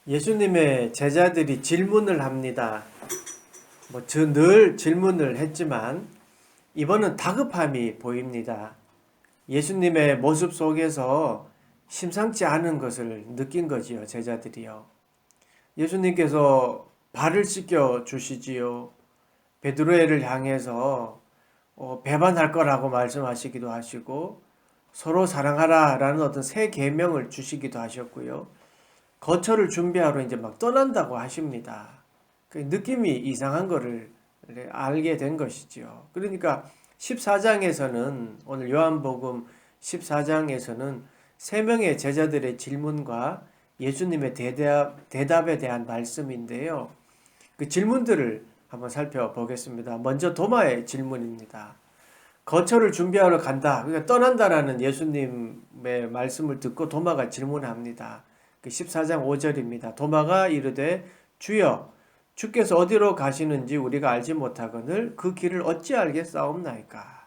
예수님의 제자들이 질문을 합니다. 저 늘 질문을 했지만 이번은 다급함이 보입니다. 예수님의 모습 속에서 심상치 않은 것을 느낀 거지요, 제자들이요. 예수님께서 발을 씻겨 주시지요. 베드로를 향해서 배반할 거라고 말씀하시기도 하시고 서로 사랑하라라는 어떤 새 계명을 주시기도 하셨고요. 거처를 준비하러 이제 막 떠난다고 하십니다. 그 느낌이 이상한 거를 알게 된 것이죠. 그러니까 14장에서는 오늘 요한복음 14장에서는 세 명의 제자들의 질문과 예수님의 대답에 대한 말씀인데요. 그 질문들을 한번 살펴보겠습니다. 먼저 도마의 질문입니다. 거처를 준비하러 간다. 그러니까 떠난다라는 예수님의 말씀을 듣고 도마가 질문합니다. 그 14장 5절입니다. 도마가 이르되 주여 주께서 어디로 가시는지 우리가 알지 못하거늘 그 길을 어찌 알겠사옵나이까.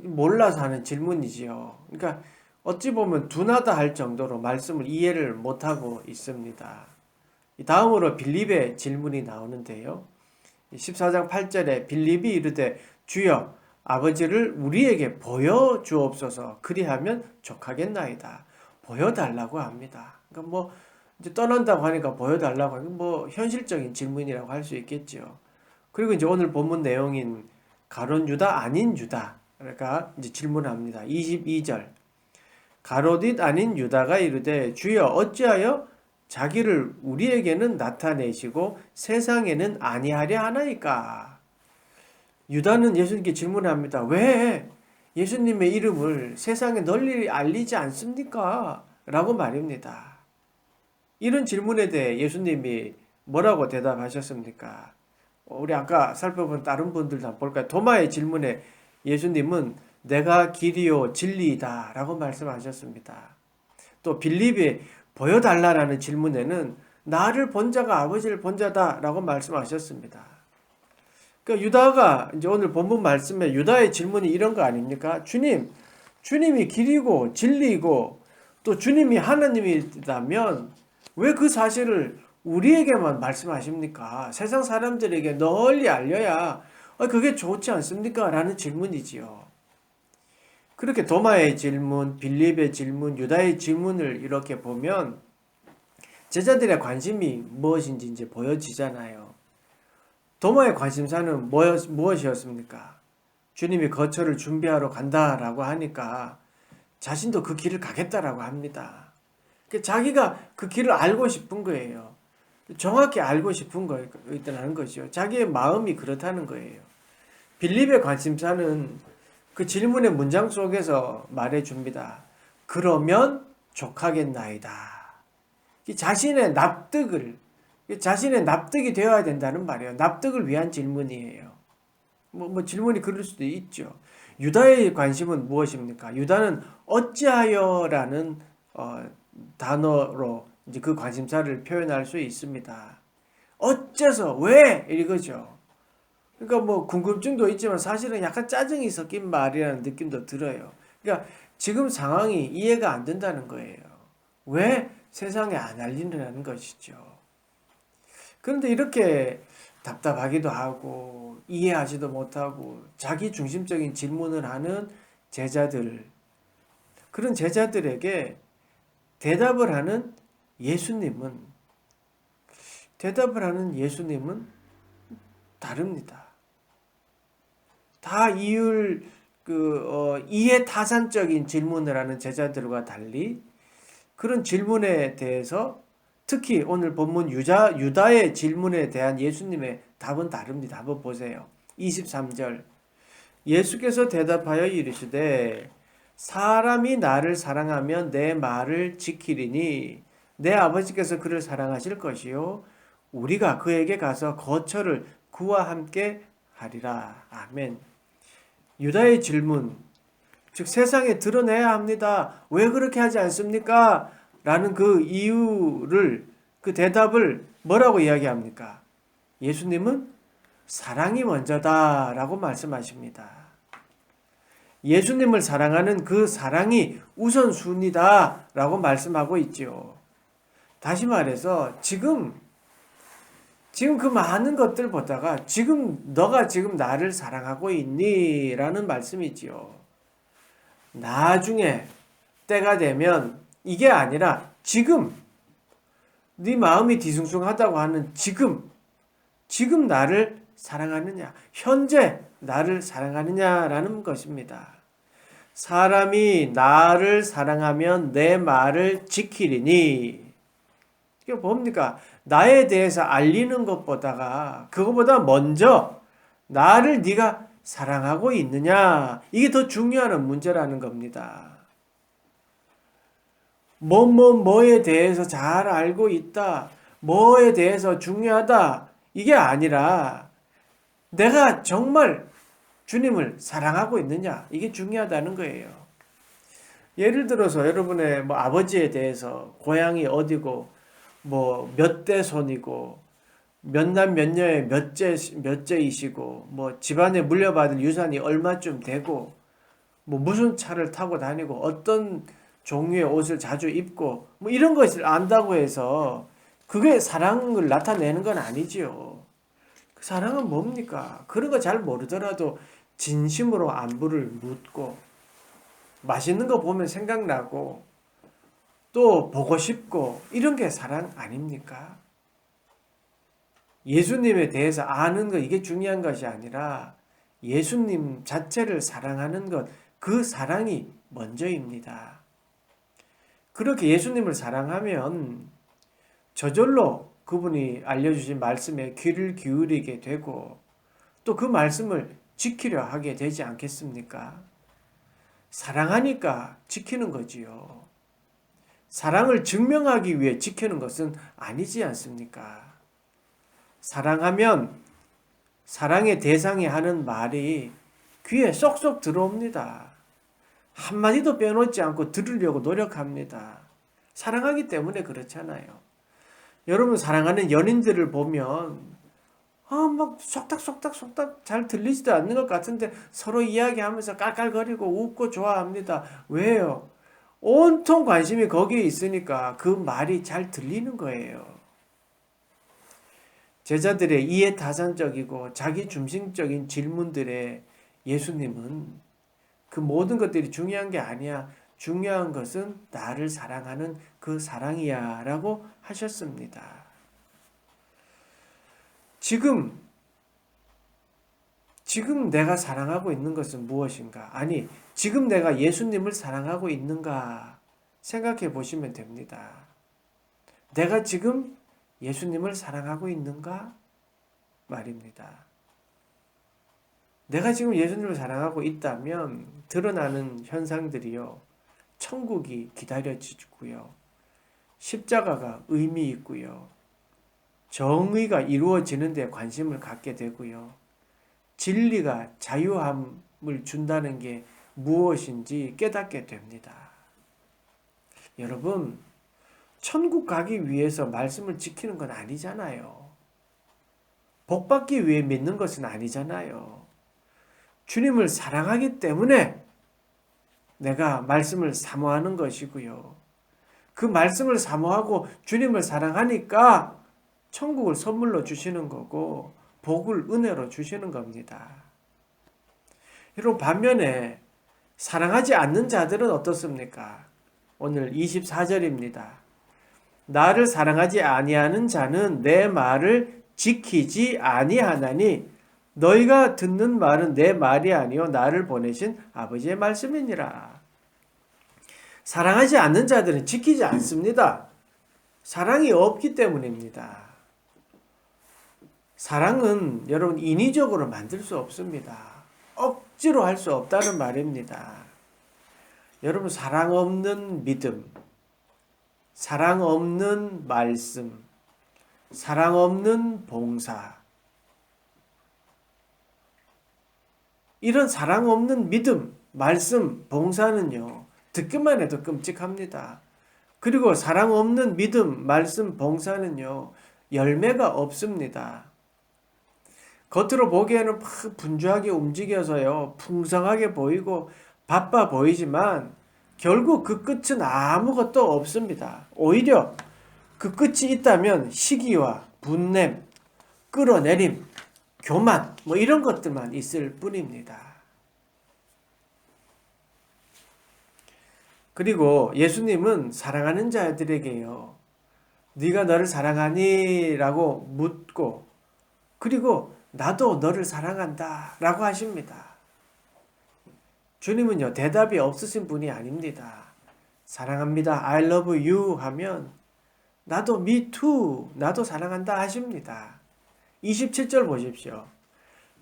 몰라서 하는 질문이지요. 그러니까 어찌 보면 둔하다 할 정도로 말씀을 이해를 못하고 있습니다. 다음으로 빌립의 질문이 나오는데요. 14장 8절에 빌립이 이르되 주여 아버지를 우리에게 보여주옵소서 그리하면 족하겠나이다. 보여달라고 합니다. 그러니까 이제 떠난다고 하니까 보여달라고 하니까 현실적인 질문이라고 할 수 있겠죠. 그리고 이제 오늘 본문 내용인 가룟 유다 아닌 유다가 이제 질문합니다. 22절 가롯잇 아닌 유다가 이르되 주여 어찌하여 자기를 우리에게는 나타내시고 세상에는 아니하려 하나이까. 유다는 예수님께 질문합니다. 왜 예수님의 이름을 세상에 널리 알리지 않습니까? 라고 말입니다. 이런 질문에 대해 예수님이 뭐라고 대답하셨습니까? 우리 아까 살펴본 다른 분들도 한번 볼까요? 도마의 질문에 예수님은 내가 길이요 진리이다 라고 말씀하셨습니다. 또 빌립이 보여달라라는 질문에는 나를 본 자가 아버지를 본 자다 라고 말씀하셨습니다. 그러니까 유다가 이제 오늘 본문 말씀에 유다의 질문이 이런 거 아닙니까? 주님이 길이고 진리이고 또 주님이 하나님이라면 왜 그 사실을 우리에게만 말씀하십니까? 세상 사람들에게 널리 알려야 그게 좋지 않습니까? 라는 질문이지요. 그렇게 도마의 질문, 빌립의 질문, 유다의 질문을 이렇게 보면 제자들의 관심이 무엇인지 이제 보여지잖아요. 도마의 관심사는 무엇이었습니까? 주님이 거처를 준비하러 간다라고 하니까 자신도 그 길을 가겠다라고 합니다. 자기가 그 길을 알고 싶은 거예요. 정확히 알고 싶은 거라는 것이죠. 자기의 마음이 그렇다는 거예요. 빌립의 관심사는 그 질문의 문장 속에서 말해줍니다. 그러면 족하겠나이다. 자신의 납득이 되어야 된다는 말이에요. 납득을 위한 질문이에요. 질문이 그럴 수도 있죠. 유다의 관심은 무엇입니까? 유다는 어찌하여라는 단어로 이제 그 관심사를 표현할 수 있습니다. 어째서 왜 이거죠. 그러니까 궁금증도 있지만 사실은 약간 짜증이 섞인 말이라는 느낌도 들어요. 그러니까 지금 상황이 이해가 안 된다는 거예요. 왜 세상에 안 알리느냐는 것이죠. 그런데 이렇게 답답하기도 하고 이해하지도 못하고 자기 중심적인 질문을 하는 제자들, 그런 제자들에게 대답을 하는 예수님은 다릅니다. 다 이해타산적인 질문을 하는 제자들과 달리 그런 질문에 대해서 특히 오늘 본문 유다의 질문에 대한 예수님의 답은 다릅니다. 한번 보세요. 23절 예수께서 대답하여 이르시되 사람이 나를 사랑하면 내 말을 지키리니 내 아버지께서 그를 사랑하실 것이요 우리가 그에게 가서 거처를 그와 함께 하리라. 아멘. 유다의 질문, 즉 세상에 드러내야 합니다. 왜 그렇게 하지 않습니까? 라는 그 이유를, 그 대답을 뭐라고 이야기합니까? 예수님은 사랑이 먼저다 라고 말씀하십니다. 예수님을 사랑하는 그 사랑이 우선순위다 라고 말씀하고 있지요. 다시 말해서 지금 그 많은 것들 보다가 너가 지금 나를 사랑하고 있니? 라는 말씀이지요. 나중에 때가 되면 이게 아니라 지금 네 마음이 뒤숭숭하다고 하는 지금 나를 사랑하느냐, 현재 나를 사랑하느냐라는 것입니다. 사람이 나를 사랑하면 내 말을 지키리니. 이게 뭡니까? 나에 대해서 알리는 것보다가 그거보다 먼저 나를 네가 사랑하고 있느냐, 이게 더 중요한 문제라는 겁니다. 뭐에 대해서 잘 알고 있다, 뭐에 대해서 중요하다, 이게 아니라 내가 정말 주님을 사랑하고 있느냐, 이게 중요하다는 거예요. 예를 들어서 여러분의 아버지에 대해서 고향이 어디고 몇 대 손이고 몇 남 몇 녀의 몇째이시고 집안에 물려받은 유산이 얼마쯤 되고 무슨 차를 타고 다니고 어떤 종류의 옷을 자주 입고 이런 것을 안다고 해서 그게 사랑을 나타내는 건 아니지요. 그 사랑은 뭡니까? 그런 거 잘 모르더라도 진심으로 안부를 묻고 맛있는 거 보면 생각나고 또 보고 싶고 이런 게 사랑 아닙니까? 예수님에 대해서 아는 것, 이게 중요한 것이 아니라 예수님 자체를 사랑하는 것, 그 사랑이 먼저입니다. 그렇게 예수님을 사랑하면 저절로 그분이 알려주신 말씀에 귀를 기울이게 되고 또 그 말씀을 지키려 하게 되지 않겠습니까? 사랑하니까 지키는 거지요. 사랑을 증명하기 위해 지키는 것은 아니지 않습니까? 사랑하면 사랑의 대상이 하는 말이 귀에 쏙쏙 들어옵니다. 한마디도 빼놓지 않고 들으려고 노력합니다. 사랑하기 때문에 그렇잖아요. 여러분 사랑하는 연인들을 보면 막 속닥속닥 잘 들리지도 않는 것 같은데 서로 이야기하면서 깔깔거리고 웃고 좋아합니다. 왜요? 온통 관심이 거기에 있으니까 그 말이 잘 들리는 거예요. 제자들의 이해타산적이고 자기중심적인 질문들에 예수님은 그 모든 것들이 중요한 게 아니야. 중요한 것은 나를 사랑하는 그 사랑이야 라고 하셨습니다. 지금 내가 사랑하고 있는 것은 무엇인가? 아니, 지금 내가 예수님을 사랑하고 있는가? 생각해 보시면 됩니다. 내가 지금 예수님을 사랑하고 있는가? 말입니다. 내가 지금 예수님을 사랑하고 있다면 드러나는 현상들이요. 천국이 기다려지고요. 십자가가 의미 있고요. 정의가 이루어지는 데 관심을 갖게 되고요. 진리가 자유함을 준다는 게 무엇인지 깨닫게 됩니다. 여러분, 천국 가기 위해서 말씀을 지키는 건 아니잖아요. 복 받기 위해 믿는 것은 아니잖아요. 주님을 사랑하기 때문에 내가 말씀을 사모하는 것이고요. 그 말씀을 사모하고 주님을 사랑하니까 천국을 선물로 주시는 거고 복을 은혜로 주시는 겁니다. 여러분 반면에 사랑하지 않는 자들은 어떻습니까? 오늘 24절입니다. 나를 사랑하지 아니하는 자는 내 말을 지키지 아니하나니 너희가 듣는 말은 내 말이 아니요 나를 보내신 아버지의 말씀이니라. 사랑하지 않는 자들은 지키지 않습니다. 사랑이 없기 때문입니다. 사랑은 여러분 인위적으로 만들 수 없습니다. 억지로 할 수 없다는 말입니다. 여러분 사랑 없는 믿음, 사랑 없는 말씀, 사랑 없는 봉사, 이런 사랑 없는 믿음, 말씀, 봉사는요 듣기만 해도 끔찍합니다. 그리고 사랑 없는 믿음, 말씀, 봉사는요 열매가 없습니다. 겉으로 보기에는 막 분주하게 움직여서요 풍성하게 보이고 바빠 보이지만 결국 그 끝은 아무것도 없습니다. 오히려 그 끝이 있다면 시기와 분냄, 끌어내림, 교만 뭐 이런 것들만 있을 뿐입니다. 그리고 예수님은 사랑하는 자들에게요, 네가 너를 사랑하니? 라고 묻고, 그리고 나도 너를 사랑한다 라고 하십니다. 주님은요, 대답이 없으신 분이 아닙니다. 사랑합니다, I love you 하면 나도 me too, 나도 사랑한다 하십니다. 27절 보십시오.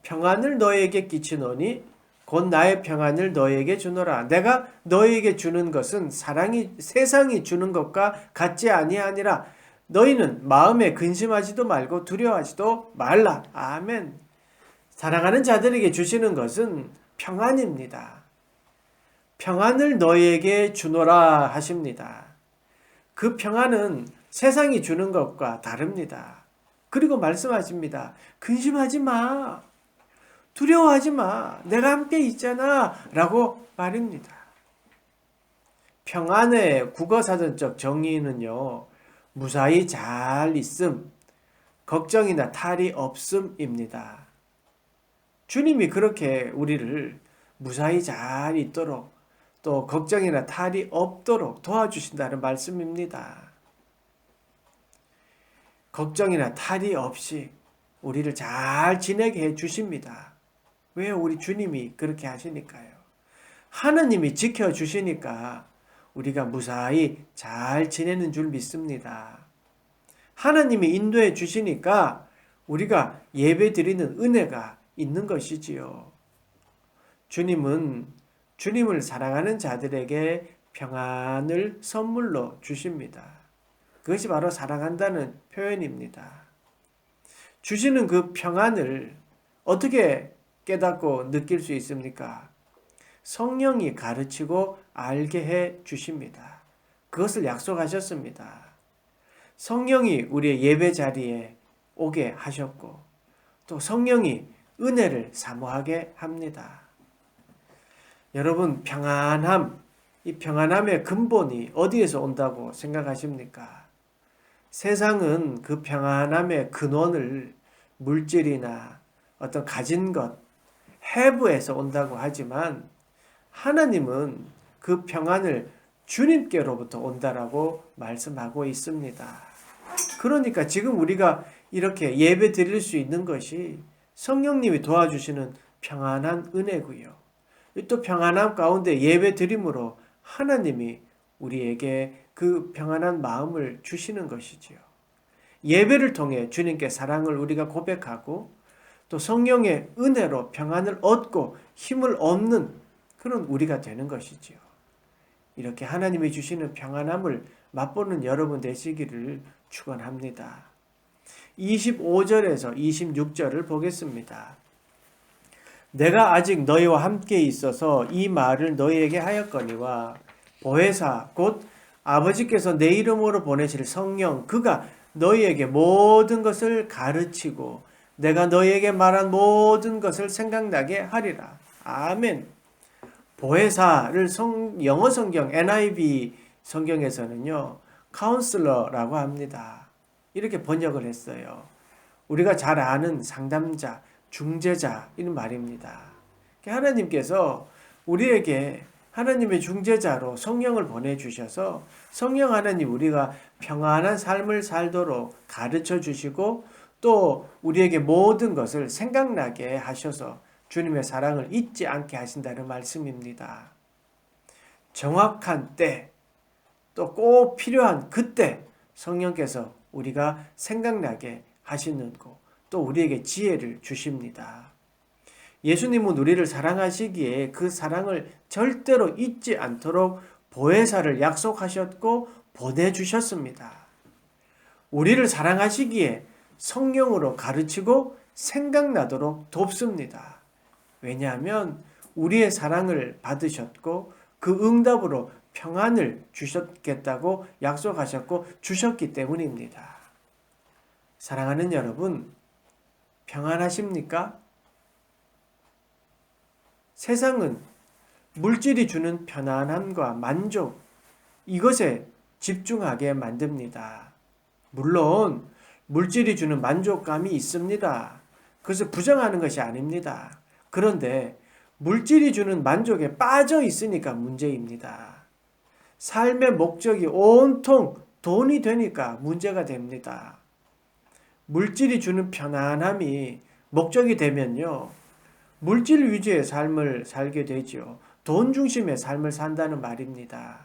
평안을 너에게 끼치노니 곧 나의 평안을 너에게 주노라. 내가 너에게 주는 것은 세상이 주는 것과 같지 아니하니라. 너희는 마음에 근심하지도 말고 두려워하지도 말라. 아멘. 사랑하는 자들에게 주시는 것은 평안입니다. 평안을 너희에게 주노라 하십니다. 그 평안은 세상이 주는 것과 다릅니다. 그리고 말씀하십니다. 근심하지 마. 두려워하지 마. 내가 함께 있잖아. 라고 말입니다. 평안의 국어사전적 정의는요, 무사히 잘 있음, 걱정이나 탈이 없음입니다. 주님이 그렇게 우리를 무사히 잘 있도록 또 걱정이나 탈이 없도록 도와주신다는 말씀입니다. 걱정이나 탈이 없이 우리를 잘 지내게 해 주십니다. 왜? 우리 주님이 그렇게 하시니까요. 하나님이 지켜주시니까 우리가 무사히 잘 지내는 줄 믿습니다. 하나님이 인도해 주시니까 우리가 예배 드리는 은혜가 있는 것이지요. 주님은 주님을 사랑하는 자들에게 평안을 선물로 주십니다. 그것이 바로 사랑한다는 표현입니다. 주시는 그 평안을 어떻게 깨닫고 느낄 수 있습니까? 성령이 가르치고 알게 해 주십니다. 그것을 약속하셨습니다. 성령이 우리의 예배 자리에 오게 하셨고 또 성령이 은혜를 사모하게 합니다. 여러분, 이 평안함의 근본이 어디에서 온다고 생각하십니까? 세상은 그 평안함의 근원을 물질이나 어떤 가진 것, have에서 온다고 하지만 하나님은 그 평안을 주님께로부터 온다라고 말씀하고 있습니다. 그러니까 지금 우리가 이렇게 예배 드릴 수 있는 것이 성령님이 도와주시는 평안한 은혜고요. 또 평안함 가운데 예배 드림으로 하나님이 우리에게 그 평안한 마음을 주시는 것이지요. 예배를 통해 주님께 사랑을 우리가 고백하고 또 성령의 은혜로 평안을 얻고 힘을 얻는 그런 우리가 되는 것이지요. 이렇게 하나님이 주시는 평안함을 맛보는 여러분 되시기를 축원합니다. 25절에서 26절을 보겠습니다. 내가 아직 너희와 함께 있어서 이 말을 너희에게 하였거니와 보혜사 곧 아버지께서 내 이름으로 보내실 성령 그가 너희에게 모든 것을 가르치고 내가 너희에게 말한 모든 것을 생각나게 하리라. 아멘. 보혜사를 영어 성경 NIV 성경에서는요, 카운슬러라고 합니다. 이렇게 번역을 했어요. 우리가 잘 아는 상담자, 중재자 이런 말입니다. 하나님께서 우리에게 하나님의 중재자로 성령을 보내주셔서 성령 하나님 우리가 평안한 삶을 살도록 가르쳐 주시고 또 우리에게 모든 것을 생각나게 하셔서 주님의 사랑을 잊지 않게 하신다는 말씀입니다. 정확한 때, 또 꼭 필요한 그때 성령께서 우리가 생각나게 하시는 것, 또 우리에게 지혜를 주십니다. 예수님은 우리를 사랑하시기에 그 사랑을 절대로 잊지 않도록 보혜사를 약속하셨고 보내주셨습니다. 우리를 사랑하시기에 성령으로 가르치고 생각나도록 돕습니다. 왜냐하면 우리의 사랑을 받으셨고 그 응답으로 평안을 주셨겠다고 약속하셨고 주셨기 때문입니다. 사랑하는 여러분, 평안하십니까? 세상은 물질이 주는 편안함과 만족, 이것에 집중하게 만듭니다. 물론 물질이 주는 만족감이 있습니다. 그래서 부정하는 것이 아닙니다. 그런데 물질이 주는 만족에 빠져 있으니까 문제입니다. 삶의 목적이 온통 돈이 되니까 문제가 됩니다. 물질이 주는 편안함이 목적이 되면요, 물질 위주의 삶을 살게 되죠. 돈 중심의 삶을 산다는 말입니다.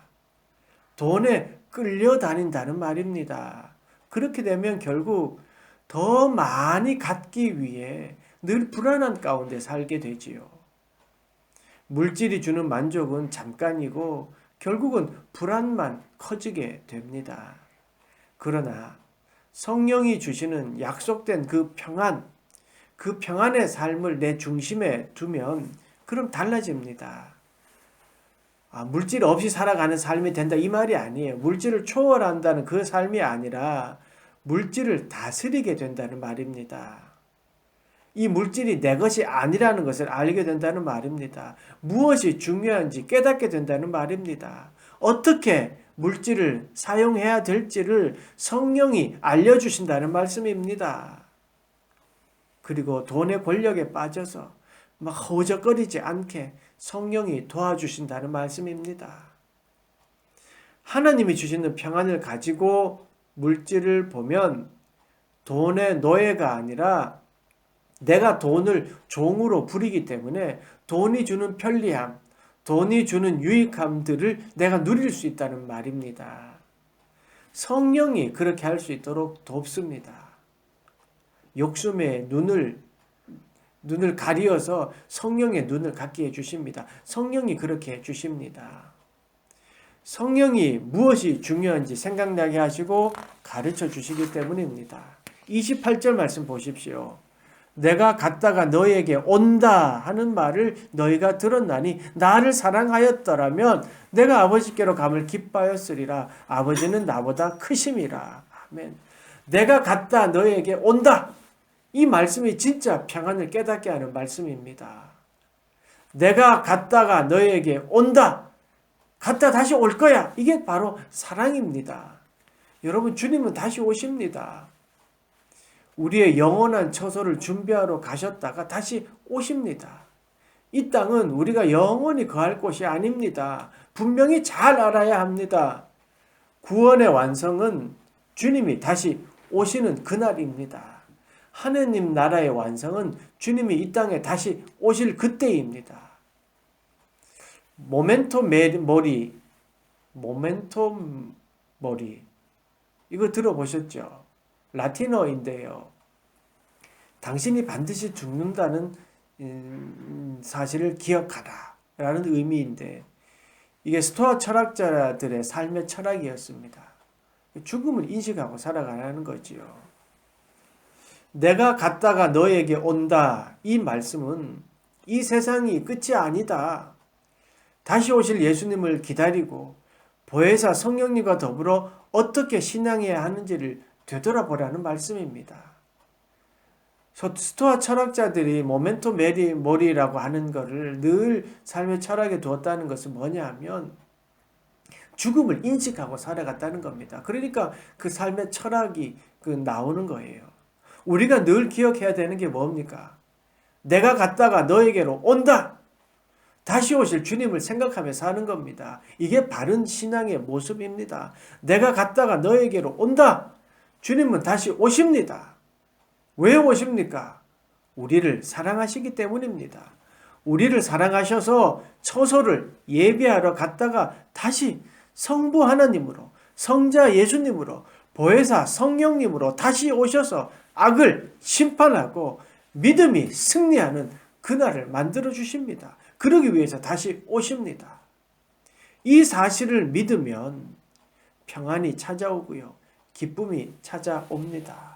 돈에 끌려다닌다는 말입니다. 그렇게 되면 결국 더 많이 갖기 위해 늘 불안한 가운데 살게 되지요. 물질이 주는 만족은 잠깐이고 결국은 불안만 커지게 됩니다. 그러나 성령이 주시는 약속된 그 평안의 삶을 내 중심에 두면 그럼 달라집니다. 물질 없이 살아가는 삶이 된다 이 말이 아니에요. 물질을 초월한다는 그 삶이 아니라 물질을 다스리게 된다는 말입니다. 이 물질이 내 것이 아니라는 것을 알게 된다는 말입니다. 무엇이 중요한지 깨닫게 된다는 말입니다. 어떻게 물질을 사용해야 될지를 성령이 알려주신다는 말씀입니다. 그리고 돈의 권력에 빠져서 막 허우적거리지 않게 성령이 도와주신다는 말씀입니다. 하나님이 주시는 평안을 가지고 물질을 보면 돈의 노예가 아니라 내가 돈을 종으로 부리기 때문에 돈이 주는 편리함, 돈이 주는 유익함들을 내가 누릴 수 있다는 말입니다. 성령이 그렇게 할 수 있도록 돕습니다. 욕심의 눈을 가리어서 성령의 눈을 갖게 해주십니다. 성령이 그렇게 해주십니다. 성령이 무엇이 중요한지 생각나게 하시고 가르쳐 주시기 때문입니다. 28절 말씀 보십시오. 내가 갔다가 너에게 온다 하는 말을 너희가 들었나니 나를 사랑하였더라면 내가 아버지께로 감을 기뻐하였으리라. 아버지는 나보다 크심이라. 아멘. 내가 갔다 너에게 온다. 이 말씀이 진짜 평안을 깨닫게 하는 말씀입니다. 내가 갔다가 너에게 온다. 갔다 다시 올 거야. 이게 바로 사랑입니다. 여러분, 주님은 다시 오십니다. 우리의 영원한 처소를 준비하러 가셨다가 다시 오십니다. 이 땅은 우리가 영원히 거할 곳이 아닙니다. 분명히 잘 알아야 합니다. 구원의 완성은 주님이 다시 오시는 그날입니다. 하느님 나라의 완성은 주님이 이 땅에 다시 오실 그때입니다. 모멘토 모리 이거 들어보셨죠? 라틴어인데요. 당신이 반드시 죽는다는 사실을 기억하라 라는 의미인데 이게 스토아 철학자들의 삶의 철학이었습니다. 죽음을 인식하고 살아가라는 거지요. 내가 갔다가 너에게 온다. 이 말씀은 이 세상이 끝이 아니다. 다시 오실 예수님을 기다리고 보혜사 성령님과 더불어 어떻게 신앙해야 하는지를 되돌아보라는 말씀입니다. 스토아 철학자들이 모멘토 모리라고 하는 것을 늘 삶의 철학에 두었다는 것은 뭐냐 하면 죽음을 인식하고 살아갔다는 겁니다. 그러니까 그 삶의 철학이 나오는 거예요. 우리가 늘 기억해야 되는 게 뭡니까? 내가 갔다가 너에게로 온다. 다시 오실 주님을 생각하며 사는 겁니다. 이게 바른 신앙의 모습입니다. 내가 갔다가 너에게로 온다. 주님은 다시 오십니다. 왜 오십니까? 우리를 사랑하시기 때문입니다. 우리를 사랑하셔서 처소를 예비하러 갔다가 다시 성부 하나님으로, 성자 예수님으로, 보혜사 성령님으로 다시 오셔서 악을 심판하고 믿음이 승리하는 그날을 만들어 주십니다. 그러기 위해서 다시 오십니다. 이 사실을 믿으면 평안이 찾아오고요. 기쁨이 찾아옵니다.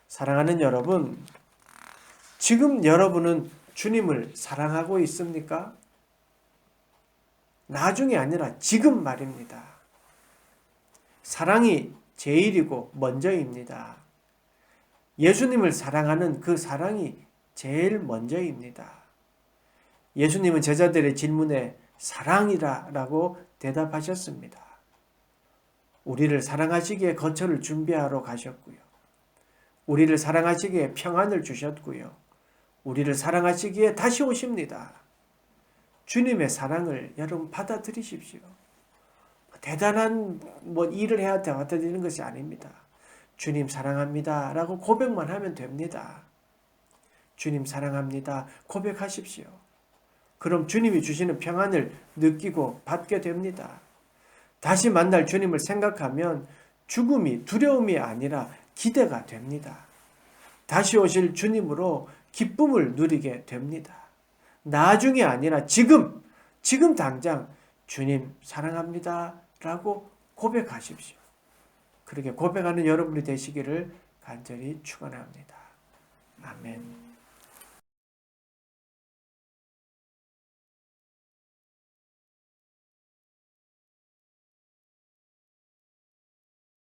사랑하는 여러분, 지금 여러분은 주님을 사랑하고 있습니까? 나중이 아니라 지금 말입니다. 사랑이 제일이고 먼저입니다. 예수님을 사랑하는 그 사랑이 제일 먼저입니다. 예수님은 제자들의 질문에 사랑이라고 대답하셨습니다. 우리를 사랑하시기에 거처를 준비하러 가셨고요. 우리를 사랑하시기에 평안을 주셨고요. 우리를 사랑하시기에 다시 오십니다. 주님의 사랑을 여러분 받아들이십시오. 대단한 일을 해야 받아들이는 것이 아닙니다. 주님 사랑합니다 라고 고백만 하면 됩니다. 주님 사랑합니다 고백하십시오. 그럼 주님이 주시는 평안을 느끼고 받게 됩니다. 다시 만날 주님을 생각하면 죽음이 두려움이 아니라 기대가 됩니다. 다시 오실 주님으로 기쁨을 누리게 됩니다. 나중이 아니라 지금 당장 주님 사랑합니다 라고 고백하십시오. 그렇게 고백하는 여러분이 되시기를 간절히 축원합니다. 아멘.